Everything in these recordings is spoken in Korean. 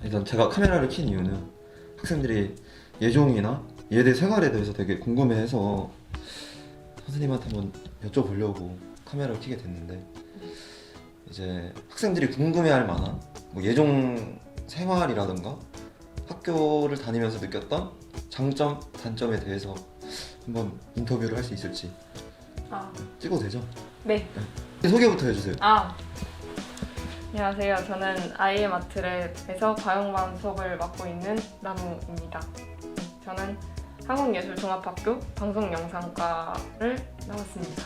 일단 제가 카메라를 킨 이유는 학생들이 예종이나 예대 생활에 대해서 되게 궁금해해서 선생님한테 한번 여쭤보려고 카메라를 켜게 됐는데, 이제 학생들이 궁금해할 만한 뭐 예종 생활이라든가 학교를 다니면서 느꼈던 장점, 단점에 대해서 한번 인터뷰를 할 수 있을지. 찍어도 되죠? 네. 소개부터 해주세요. 안녕하세요. 저는 IM 아트랩에서 과영반 수업을 맡고 있는 나무입니다. 저는 한국예술종합학교 방송영상과를 나왔습니다.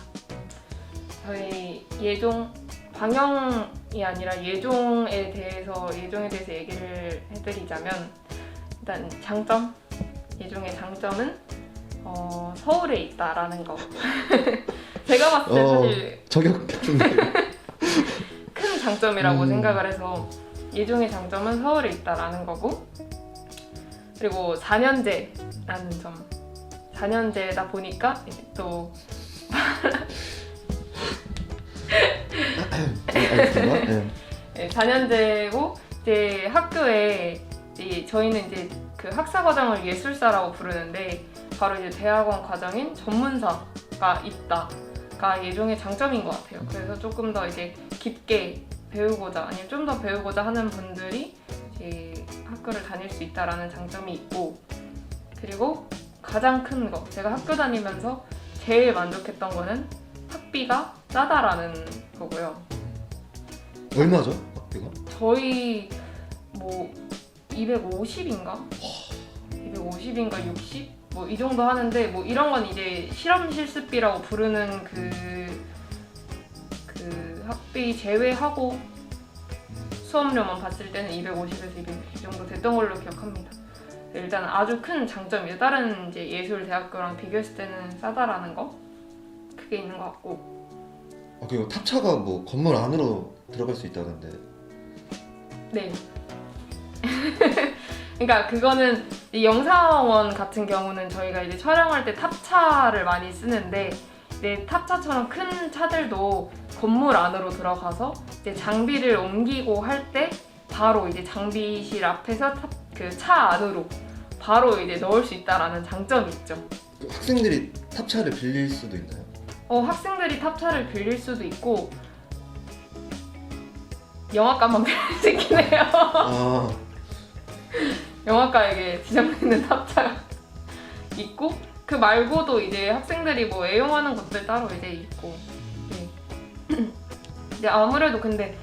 저희 예종, 방영이 아니라 예종에 대해서 얘기를 해드리자면, 일단 장점, 예종의 장점은 서울에 있다라는 거. 제가 봤을 때 사실 저격 같은데. 큰 장점이라고 생각을 해서, 예종의 장점은 서울에 있다라는 거고, 그리고 4년제라는 점. 4년제다 보니까 이제 또 알겠습니다. 네. 네, 4년제고 이제 학교에 저희는 이제 그 학사 과정을 예술사라고 부르는데, 바로 이제 대학원 과정인 전문사가 있다가 예종의 장점인 것 같아요. 그래서 조금 더 이제 깊게 배우고자, 아니면 좀 더 배우고자 하는 분들이 이제 학교를 다닐 수 있다라는 장점이 있고, 그리고 가장 큰 거, 제가 학교 다니면서 제일 만족했던 거는 학비가 싸다라는 거고요. 얼마죠? 학비가? 저희 뭐 250인가? 250인가 60? 뭐 이 정도 하는데, 뭐 이런 건 이제 실험 실습비라고 부르는 그 학비 제외하고 수업료만 봤을 때는 250에서 260 정도 됐던 걸로 기억합니다. 일단 아주 큰 장점이에요. 다른 이제 예술 대학교랑 비교했을 때는 싸다라는 거, 그게 있는 것 같고. 그리고 탑차가 뭐 건물 안으로 들어갈 수 있다던데. 네. 그러니까 그거는 영상원 같은 경우는 저희가 이제 촬영할 때 탑차를 많이 쓰는데, 이제 탑차처럼 큰 차들도 건물 안으로 들어가서 이제 장비를 옮기고 할 때 바로 이제 장비실 앞에서 그 차 안으로 바로 이제 넣을 수 있다라는 장점이 있죠. 학생들이 탑차를 빌릴 수도 있나요? 학생들이 탑차를 빌릴 수도 있고, 영화관만 빌릴 수 있긴 해요. 영화과에게 지정되어 있는 탑차가 있고, 그 말고도 이제 학생들이 뭐 애용하는 것들 따로 이제 있고. 네. 이제 아무래도 근데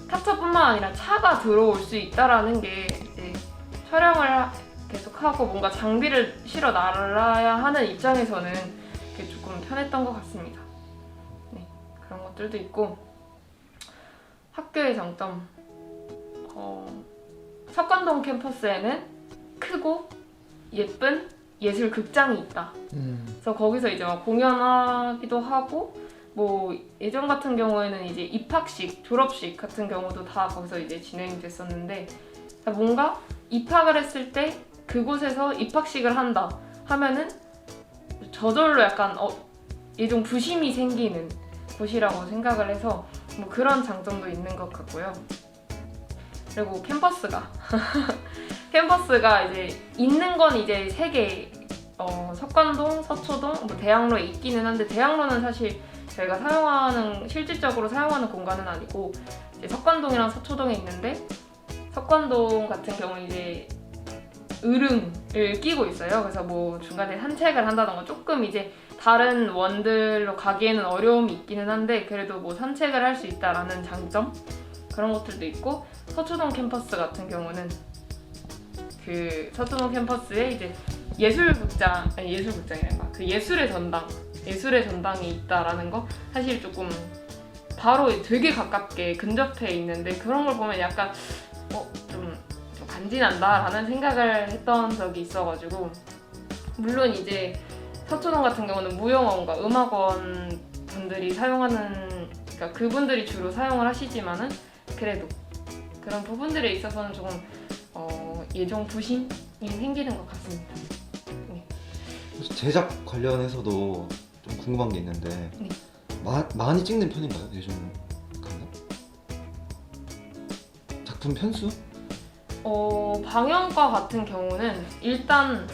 탑차뿐만 아니라 차가 들어올 수 있다라는 게 이제 촬영을 계속하고 뭔가 장비를 실어 나가야 하는 입장에서는 그게 조금 편했던 것 같습니다. 네, 그런 것들도 있고. 학교의 장점, 석관동 캠퍼스에는 크고 예쁜 예술 극장이 있다. 그래서 거기서 이제 막 공연하기도 하고, 뭐 예전 같은 경우에는 이제 입학식, 졸업식 같은 경우도 다 거기서 이제 진행이 됐었는데, 뭔가 입학을 했을 때 그곳에서 입학식을 한다 하면은 저절로 약간 예종 부심이 생기는 곳이라고 생각을 해서 뭐 그런 장점도 있는 것 같고요. 그리고 캠퍼스가 이제 있는 건 이제 3개, 석관동, 서초동, 뭐 대학로에 있기는 한데, 대학로는 사실 저희가 실질적으로 사용하는 공간은 아니고 이제 석관동이랑 서초동에 있는데, 석관동 같은 경우는 이제 으릉을 끼고 있어요. 그래서 뭐 중간에 산책을 한다던가 조금 이제 다른 원들로 가기에는 어려움이 있기는 한데, 그래도 뭐 산책을 할 수 있다라는 장점, 그런 것들도 있고. 서초동 캠퍼스 같은 경우는 그 서초동 캠퍼스에 이제 예술극장이란가, 그 예술의 전당이 있다라는 거, 사실 조금 바로 되게 가깝게 근접해 있는데, 그런 걸 보면 약간 좀 간지난다라는 생각을 했던 적이 있어가지고. 물론 이제 서초동 같은 경우는 무용원과 음악원 분들이 사용하는, 그러니까 그분들이 주로 사용을 하시지만은, 그래도 그런 부분들에 있어서는 조금 예종 부심이 생기는 것 같습니다. 네. 제작 관련해서도 좀 궁금한 게 있는데, 네. 많이 찍는 편인가요? 예종 감독? 작품 편수? 방영과 같은 경우는 일단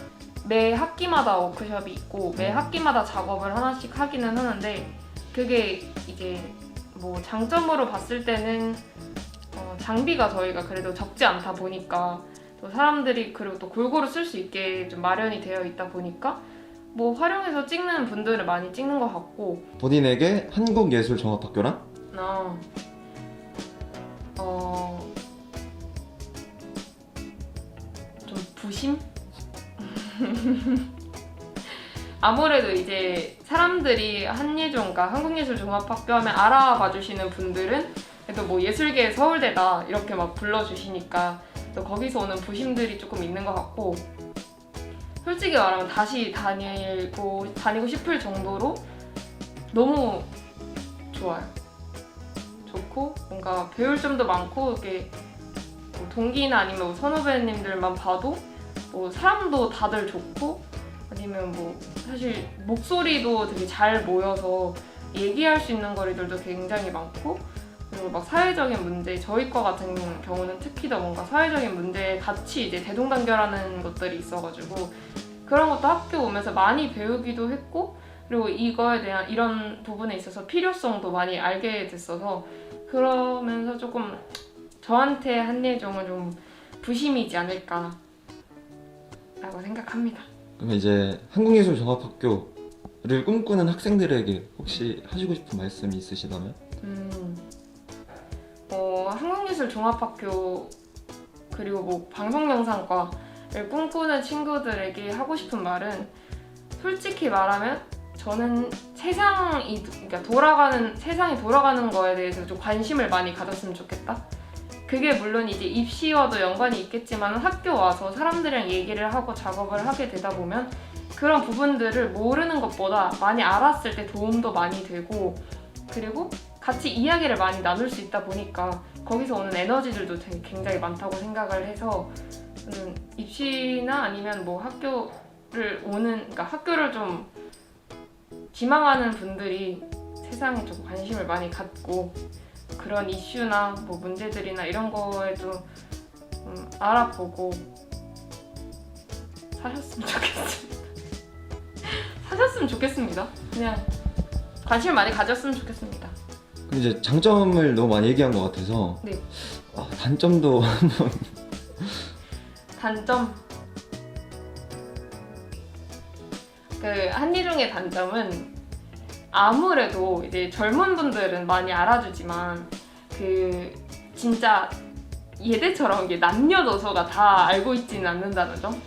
매 학기마다 워크숍이 있고 매 학기마다 작업을 하나씩 하기는 하는데, 그게 이제 뭐 장점으로 봤을 때는 장비가 저희가 그래도 적지 않다 보니까, 또 사람들이 그리고 또 골고루 쓸 수 있게 좀 마련이 되어 있다 보니까 뭐 활용해서 찍는 분들을 많이 찍는 것 같고. 본인에게 한국예술종합학교란? 좀 부심? 아무래도 이제 사람들이 한예종, 그러니까 한국예술종합학교 하면 알아봐 주시는 분들은 그래도 뭐 예술계 서울대다 이렇게 막 불러주시니까 또 거기서 오는 부심들이 조금 있는 것 같고, 솔직히 말하면 다시 다니고 싶을 정도로 너무 좋아요. 좋고 뭔가 배울 점도 많고, 이렇게 뭐 동기나 아니면 뭐 선후배님들만 봐도 뭐 사람도 다들 좋고, 아니면 뭐 사실 목소리도 되게 잘 모여서 얘기할 수 있는 거리들도 굉장히 많고, 그리고 막 사회적인 문제, 저희 과 같은 경우는 특히 더 뭔가 사회적인 문제에 같이 이제 대동단결하는 것들이 있어가지고 그런 것도 학교 오면서 많이 배우기도 했고, 그리고 이거에 대한 이런 부분에 있어서 필요성도 많이 알게 됐어서, 그러면서 조금 저한테 한예종은 좀 부심이지 않을까 라고 생각합니다. 그럼 이제 한국예술종합학교를 꿈꾸는 학생들에게 혹시 하시고 싶은 말씀이 있으시다면? 한국예술종합학교 그리고 뭐 방송영상과를 꿈꾸는 친구들에게 하고 싶은 말은, 솔직히 말하면 저는 세상이 돌아가는 거에 대해서 좀 관심을 많이 가졌으면 좋겠다. 그게 물론 이제 입시와도 연관이 있겠지만 학교 와서 사람들이랑 얘기를 하고 작업을 하게 되다 보면 그런 부분들을 모르는 것보다 많이 알았을 때 도움도 많이 되고, 그리고 같이 이야기를 많이 나눌 수 있다 보니까 거기서 오는 에너지들도 되게 굉장히 많다고 생각을 해서, 저는 입시나 아니면 뭐 그러니까 학교를 좀 지망하는 분들이 세상에 좀 관심을 많이 갖고 그런 이슈나 뭐 문제들이나 이런 거에도 알아보고 사셨으면 좋겠습니다. 그냥 관심을 많이 가졌으면 좋겠습니다. 그럼 이제 장점을 너무 많이 얘기한 것 같아서 네. 단점도 한번. 단점? 한예종의 단점은 아무래도 이제 젊은 분들은 많이 알아주지만 진짜 예대처럼 이게 남녀노소가 다 알고 있지는 않는다는 점?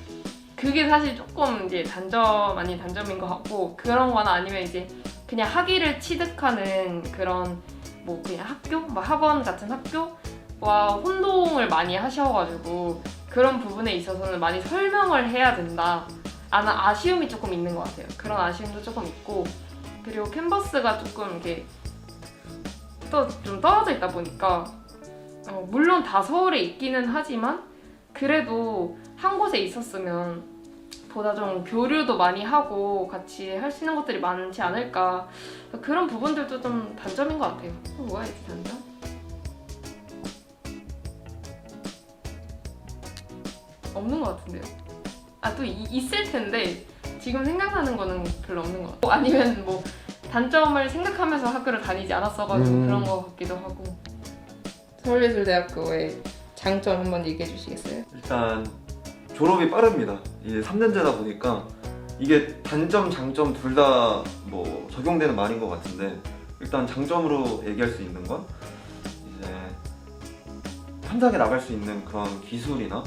그게 사실 조금 이제 단점 아닌 단점인 것 같고, 그런 거나 아니면 이제 그냥 학위를 취득하는 그런 뭐 그냥 학교? 뭐 학원 같은 학교와 혼동을 많이 하셔가지고 그런 부분에 있어서는 많이 설명을 해야 된다. 아쉬움이 조금 있는 것 같아요. 그런 아쉬움도 조금 있고, 그리고 캔버스가 조금 이렇게 좀 떨어져 있다 보니까 물론 다 서울에 있기는 하지만 그래도 한 곳에 있었으면 보다 좀 교류도 많이 하고 같이 할 수 있는 것들이 많지 않을까. 그런 부분들도 좀 단점인 것 같아요. 또 뭐가 있지, 단점? 없는 것 같은데요. 또 있을 텐데 지금 생각나는 거는 별로 없는 것 같아요. 아니면 뭐 단점을 생각하면서 학교를 다니지 않았어가지고 그런 것 같기도 하고. 서울예술대학교의 장점 한번 얘기해 주시겠어요? 일단 졸업이 빠릅니다. 이제 3년제다 보니까 이게 단점, 장점 둘 다 뭐 적용되는 말인 것 같은데, 일단 장점으로 얘기할 수 있는 건 이제 현장에 나갈 수 있는 그런 기술이나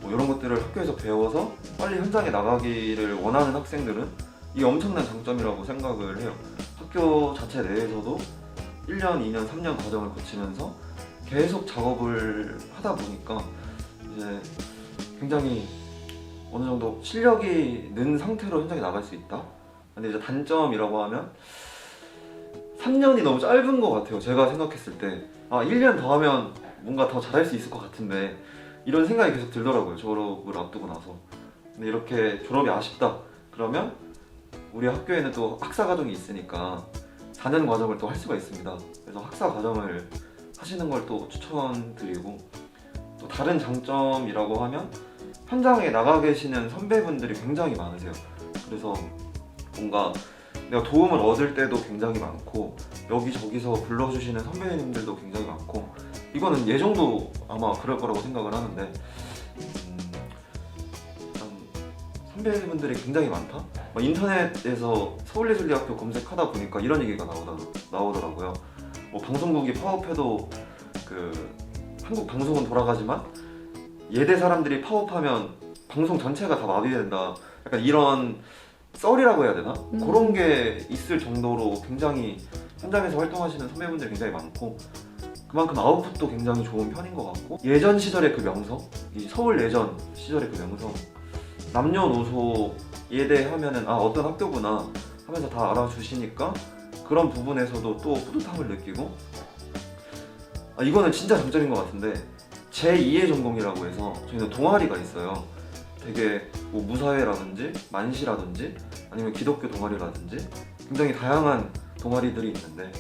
뭐 이런 것들을 학교에서 배워서 빨리 현장에 나가기를 원하는 학생들은 이게 엄청난 장점이라고 생각을 해요. 학교 자체 내에서도 1년, 2년, 3년 과정을 거치면서 계속 작업을 하다 보니까 이제 굉장히 어느 정도 실력이 는 상태로 현장에 나갈 수 있다. 근데 이제 단점이라고 하면 3년이 너무 짧은 것 같아요. 제가 생각했을 때 1년 더 하면 뭔가 더 잘할 수 있을 것 같은데 이런 생각이 계속 들더라고요. 졸업을 앞두고 나서. 근데 이렇게 졸업이 아쉽다 그러면 우리 학교에는 또 학사 과정이 있으니까 4년 과정을 또 할 수가 있습니다. 그래서 학사 과정을 하시는 걸 또 추천드리고, 또 다른 장점이라고 하면 현장에 나가 계시는 선배분들이 굉장히 많으세요. 그래서 뭔가 내가 도움을 얻을 때도 굉장히 많고 여기저기서 불러주시는 선배님들도 굉장히 많고 이거는 예정도 아마 그럴 거라고 생각을 하는데 일단 선배분들이 굉장히 많다? 막 인터넷에서 서울예술대학교 검색하다 보니까 이런 얘기가 나오더라고요. 뭐 방송국이 파업해도 그 한국 방송은 돌아가지만 예대 사람들이 파업하면 방송 전체가 다 마비된다. 약간 이런 썰이라고 해야 되나? 그런 게 있을 정도로 굉장히 현장에서 활동하시는 선배분들이 굉장히 많고 그만큼 아웃풋도 굉장히 좋은 편인 것 같고 예전 시절의 그 명성, 이 서울 예전 시절의 그 명성 남녀노소 예대 하면은 아 어떤 학교구나 하면서 다 알아주시니까 그런 부분에서도 또 뿌듯함을 느끼고 아 이거는 진짜 장점인 것 같은데 제2의 전공이라고 해서 저희는 동아리가 있어요. 되게 뭐 무사회라든지 만시라든지 아니면 기독교 동아리라든지 굉장히 다양한 동아리들이 있는데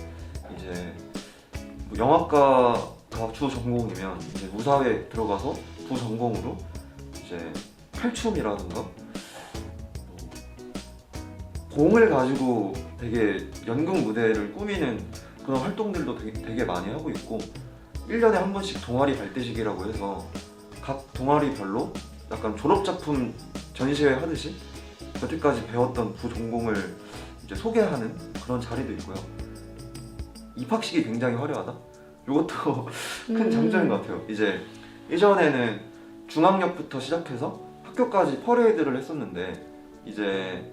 이제 뭐 영화과가 주 전공이면 이제 무사회 들어가서 부 전공으로 이제 탈춤이라든가 공을 가지고 되게 연극 무대를 꾸미는 그런 활동들도 되게 많이 하고 있고 1년에 한 번씩 동아리 발대식이라고 해서 각 동아리별로 약간 졸업작품 전시회 하듯이 여태까지 배웠던 부전공을 이제 소개하는 그런 자리도 있고요. 입학식이 굉장히 화려하다? 이것도 큰 장점인 것 같아요. 이제 예전에는 중학력부터 시작해서 학교까지 퍼레이드를 했었는데 이제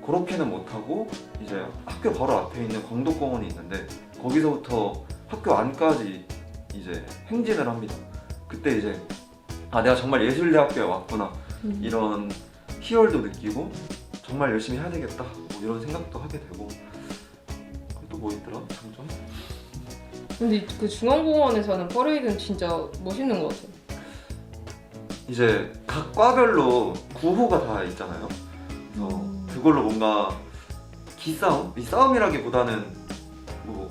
그렇게는 못하고 이제 학교 바로 앞에 있는 광덕공원이 있는데 거기서부터 학교 안까지 이제 행진을 합니다. 그때 이제 아 내가 정말 예술대학교에 왔구나 이런 희열도 느끼고 정말 열심히 해야 되겠다 뭐 이런 생각도 하게 되고 또 뭐 있더라? 장점? 근데 그 중앙공원에서 하는 퍼레이드는 진짜 멋있는 것 같아요. 이제 각 과별로 구호가 다 있잖아요. 그래서 그걸로 뭔가 기싸움? 이 싸움이라기보다는 뭐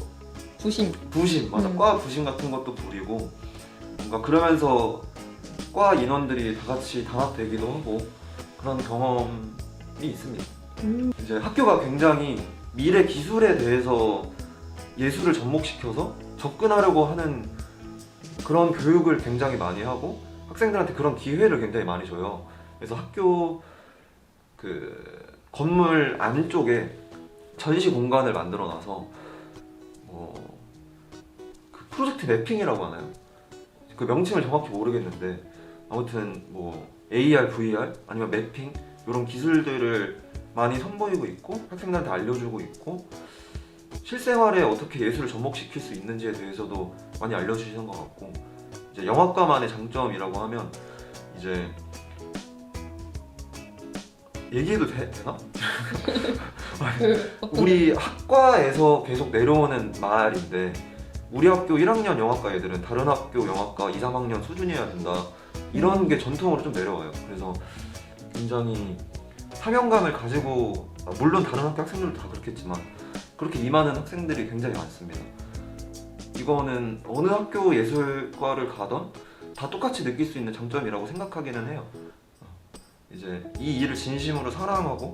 부심 맞아. 과 부심 같은 것도 부리고 뭔가 그러면서 과 인원들이 다 같이 단합되기도 하고 그런 경험이 있습니다. 이제 학교가 굉장히 미래 기술에 대해서 예술을 접목시켜서 접근하려고 하는 그런 교육을 굉장히 많이 하고 학생들한테 그런 기회를 굉장히 많이 줘요. 그래서 학교 그 건물 안쪽에 전시 공간을 만들어 놔서 뭐 그 프로젝트 매핑이라고 하나요? 그 명칭을 정확히 모르겠는데 아무튼 뭐 AR, VR 아니면 매핑 이런 기술들을 많이 선보이고 있고 학생들한테 알려주고 있고 실생활에 어떻게 예술을 접목시킬 수 있는지에 대해서도 많이 알려주시는 것 같고 이제 영화과만의 장점이라고 하면 이제 얘기해도 되나? 우리 학과에서 계속 내려오는 말인데 우리 학교 1학년 영화과 애들은 다른 학교 영화과 2, 3학년 수준이어야 된다 이런 게 전통으로 좀 내려와요. 그래서 굉장히 사명감을 가지고 물론 다른 학교 학생들도 다 그렇겠지만 그렇게 임하는 학생들이 굉장히 많습니다. 이거는 어느 학교 예술과를 가던 다 똑같이 느낄 수 있는 장점이라고 생각하기는 해요. 이제 이 일을 진심으로 사랑하고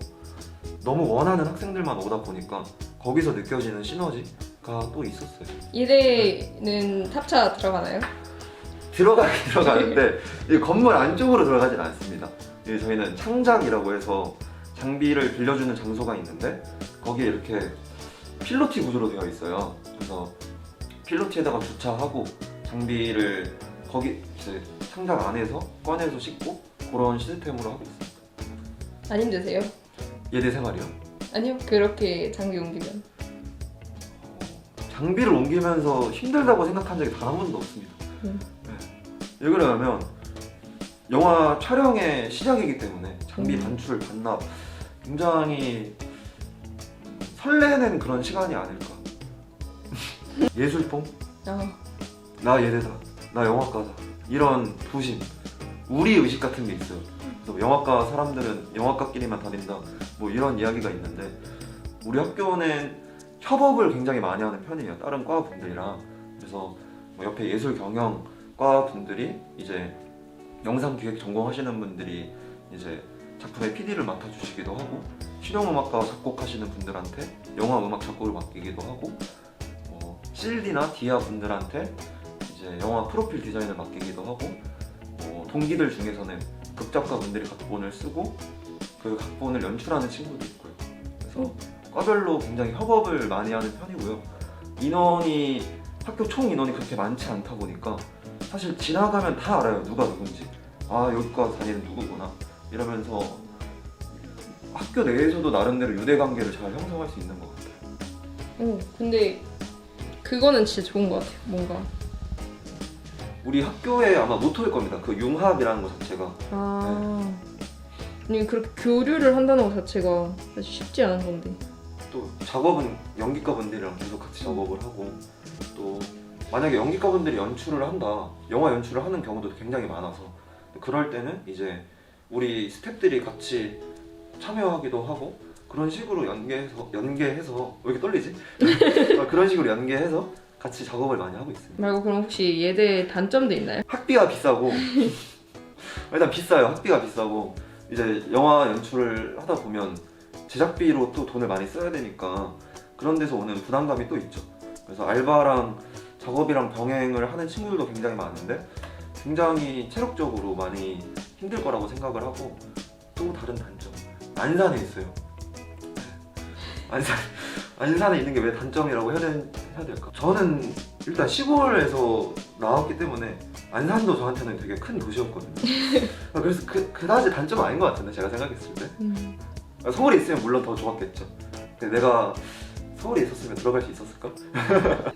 너무 원하는 학생들만 오다 보니까 거기서 느껴지는 시너지가 또 있었어요. 예대는 탑차 들어가나요? 들어가긴 들어가는데 이 건물 안쪽으로 들어가진 않습니다. 저희는 창작이라고 해서 장비를 빌려주는 장소가 있는데 거기에 이렇게 필로티 구조로 되어 있어요. 그래서 필로티에다가 주차하고 장비를 거기 이제 창작 안에서 꺼내서 싣고 그런 시스템으로 하고 있습니다. 안 힘드세요? 예대 생활이요? 아니요, 그렇게 장비 옮기면. 장비를 옮기면서 힘들다고 생각한 적이 단 한 번도 없습니다. 네. 왜 그러냐면 영화 촬영의 시작이기 때문에 장비 반출, 반납 굉장히 설레는 그런 시간이 아닐까. 예술봉? 나 예대다, 나 영화과다 이런 부심, 우리 의식 같은 게 있어요. 그래서 영화과 사람들은 영화과끼리만 다닌다 뭐 이런 이야기가 있는데 우리 학교는 협업을 굉장히 많이 하는 편이에요. 다른 과 분들이랑. 그래서 뭐 옆에 예술 경영 과 분들이 이제 영상 기획 전공하시는 분들이 이제 작품의 PD를 맡아주시기도 하고, 실용음악과 작곡하시는 분들한테 영화 음악 작곡을 맡기기도 하고, CLD나 디아 분들한테 이제 영화 프로필 디자인을 맡기기도 하고, 동기들 중에서는 극작가 분들이 각본을 쓰고 그 각본을 연출하는 친구도 있고요. 그래서 과별로 굉장히 협업을 많이 하는 편이고요. 인원이 학교 총 인원이 그렇게 많지 않다 보니까 사실 지나가면 다 알아요, 누가 누군지. 아, 여기과 다니는 누구구나 이러면서 학교 내에서도 나름대로 유대관계를 잘 형성할 수 있는 것 같아요. 근데 그거는 진짜 좋은 것 같아요. 뭔가 우리 학교의 아마 모토일 겁니다. 그 융합이라는 것 자체가. 아니 그렇게 교류를 한다는 것 자체가 사실 쉽지 않은 건데. 또 작업은 연기과 분들이랑 계속 같이 작업을 하고, 또 만약에 연기과 분들이 연출을 한다, 영화 연출을 하는 경우도 굉장히 많아서 그럴 때는 이제 우리 스태프들이 같이 참여하기도 하고, 그런 식으로 연계해서 왜 이렇게 떨리지? 그런 식으로 연계해서 같이 작업을 많이 하고 있습니다. 말고 그럼 혹시 예대 단점도 있나요? 학비가 비싸고 일단 비싸요. 학비가 비싸고 이제 영화 연출을 하다 보면 제작비로 또 돈을 많이 써야 되니까 그런 데서 오는 부담감이 또 있죠. 그래서 알바랑 작업이랑 병행을 하는 친구들도 굉장히 많은데 굉장히 체력적으로 많이 힘들 거라고 생각을 하고, 또 다른 단점, 안산에 있어요. 안산에 있는 게 왜 단점이라고 해야 될까? 저는 일단 시골에서 나왔기 때문에 안산도 저한테는 되게 큰 도시였거든요. 그래서 그다지 단점은 아닌 것 같은데, 제가 생각했을 때. 서울에 있으면 물론 더 좋았겠죠. 근데 내가 서울에 있었으면 들어갈 수 있었을까?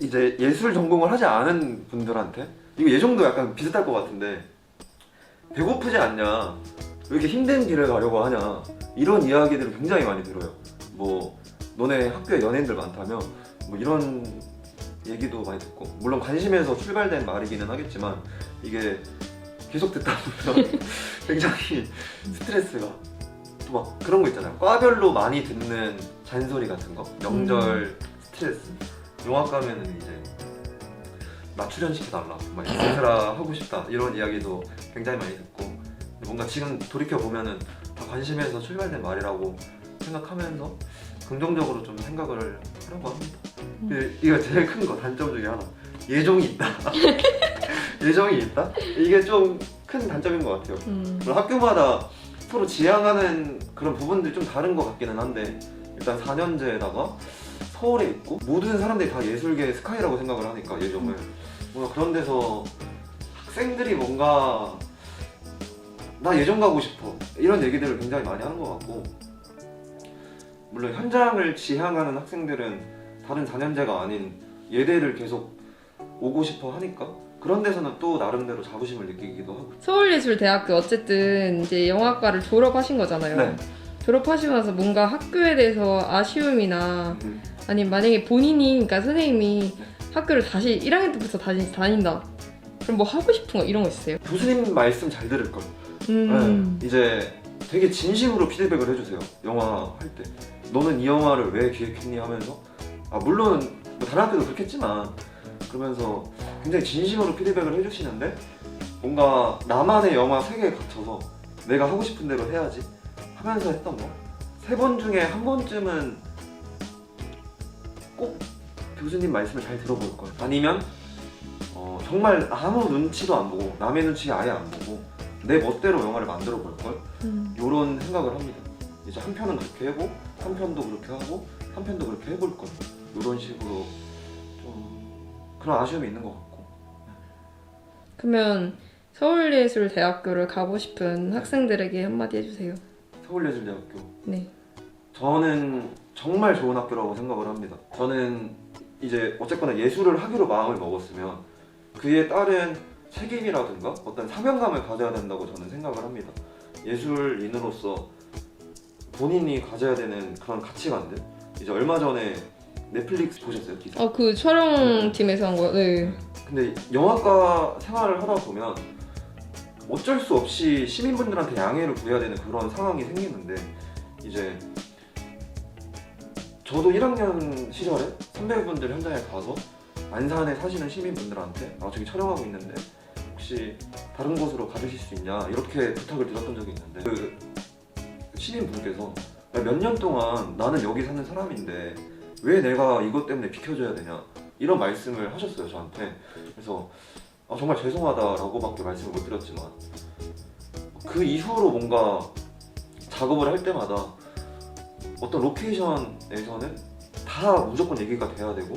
이제 예술 전공을 하지 않은 분들한테 이거 예정도 약간 비슷할 것 같은데, 배고프지 않냐, 왜 이렇게 힘든 길을 가려고 하냐, 이런 이야기들을 굉장히 많이 들어요. 뭐 너네 학교에 연예인들 많다며, 뭐 이런 얘기도 많이 듣고, 물론 관심에서 출발된 말이기는 하겠지만 이게 계속 듣다 보면 굉장히 스트레스가, 또 막 그런 거 있잖아요. 과별로 많이 듣는 잔소리 같은 거, 명절 스트레스, 영화과면은 이제 나 출연시켜달라, 막 인스트라 하고 싶다, 이런 이야기도 굉장히 많이 듣고, 뭔가 지금 돌이켜 보면은 다 관심에서 출발된 말이라고 생각하면서 긍정적으로 좀 생각을 하려고 합니다. 이거 제일 큰 거, 단점 중에 하나, 예정이 있다. 예정이 있다? 이게 좀 큰 단점인 것 같아요. 물론 학교마다 서로 지향하는 그런 부분들이 좀 다른 것 같기는 한데, 일단 4년제에다가 서울에 있고 모든 사람들이 다 예술계 스카이라고 생각을 하니까 예정을, 뭔가 그런 데서 학생들이 뭔가 나 예정 가고 싶어 이런 얘기들을 굉장히 많이 하는 것 같고, 물론 현장을 지향하는 학생들은 다른 4년제가 아닌 예대를 계속 오고 싶어 하니까 그런 데서는 또 나름대로 자부심을 느끼기도 하고. 서울예술대학교 어쨌든 이제 영화과를 졸업하신 거잖아요. 네. 졸업하시고 나서 뭔가 학교에 대해서 아쉬움이나 아니면 만약에 본인이, 그러니까 선생님이 학교를 다시 1학년 때부터 다시 다닌다, 그럼 뭐 하고 싶은 거 이런 거 있어요? 교수님 말씀 잘 들을 걸. 네. 이제 되게 진심으로 피드백을 해주세요. 영화 할 때 너는 이 영화를 왜 기획했니 하면서, 물론 뭐 다른 학교도 그렇겠지만 그러면서 굉장히 진심으로 피드백을 해주시는데, 뭔가 나만의 영화 세계에 갇혀서 내가 하고 싶은 대로 해야지 하면서 했던 거, 3번 중에 한 번쯤은 꼭 교수님 말씀을 잘 들어볼 걸. 아니면 정말 아무 눈치도 안 보고, 남의 눈치 아예 안 보고 내 멋대로 영화를 만들어 볼 걸. 이런 생각을 합니다. 이제 한 편은 그렇게 하고, 한 편도 그렇게 하고, 한 편도 그렇게 해볼 걸. 이런 식으로 좀 그런 아쉬움이 있는 것 같고. 그러면 서울예술대학교를 가고 싶은 학생들에게 한마디 해주세요. 서울예술대학교. 네. 저는 정말 좋은 학교라고 생각을 합니다. 저는 이제 어쨌거나 예술을 하기로 마음을 먹었으면 그에 따른 책임이라든가 어떤 사명감을 가져야 된다고 저는 생각을 합니다. 예술인으로서 본인이 가져야 되는 그런 가치관들. 이제 얼마 전에 넷플릭스 보셨어요? 기사? 그 촬영팀에서 한 거. 네. 근데 영화과 생활을 하다 보면 어쩔 수 없이 시민분들한테 양해를 구해야 되는 그런 상황이 생기는데, 이제 저도 1학년 시절에 선배분들 현장에 가서 안산에 사시는 시민분들한테 저기 촬영하고 있는데 혹시 다른 곳으로 가주실 수 있냐 이렇게 부탁을 드렸던 적이 있는데 그 신인분께서 몇 년 동안 나는 여기 사는 사람인데 왜 내가 이것 때문에 비켜줘야 되냐 이런 말씀을 하셨어요 저한테. 그래서 정말 죄송하다라고밖에 말씀을 못 드렸지만 그 이후로 뭔가 작업을 할 때마다 어떤 로케이션에서는 다 무조건 얘기가 돼야 되고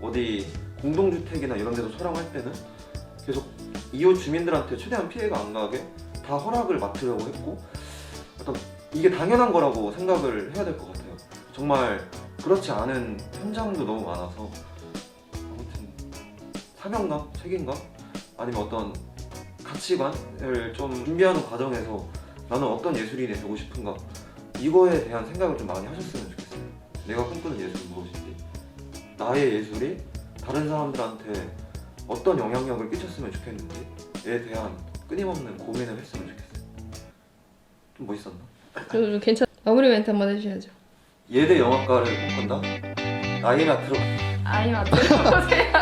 어디 공동주택이나 이런 데서 촬영할 때는 계속 이웃 주민들한테 최대한 피해가 안 가게 다 허락을 맡으려고 했고 어떤 이게 당연한 거라고 생각을 해야 될 것 같아요. 정말 그렇지 않은 현장도 너무 많아서 아무튼 사명감, 책임감 아니면 어떤 가치관을 좀 준비하는 과정에서 나는 어떤 예술인이 되고 싶은가 이거에 대한 생각을 좀 많이 하셨으면 좋겠어요. 내가 꿈꾸는 예술이 무엇인지 나의 예술이 다른 사람들한테 어떤 영향력을 끼쳤으면 좋겠는지에 대한 끊임없는 고민을 했으면 좋겠어요. 좀 멋있었나? 좀 괜찮. 마무리 멘트 한번 해주셔야죠. 예대 영화과를 못 간다? 나이나 들어 아니면 들어보세요.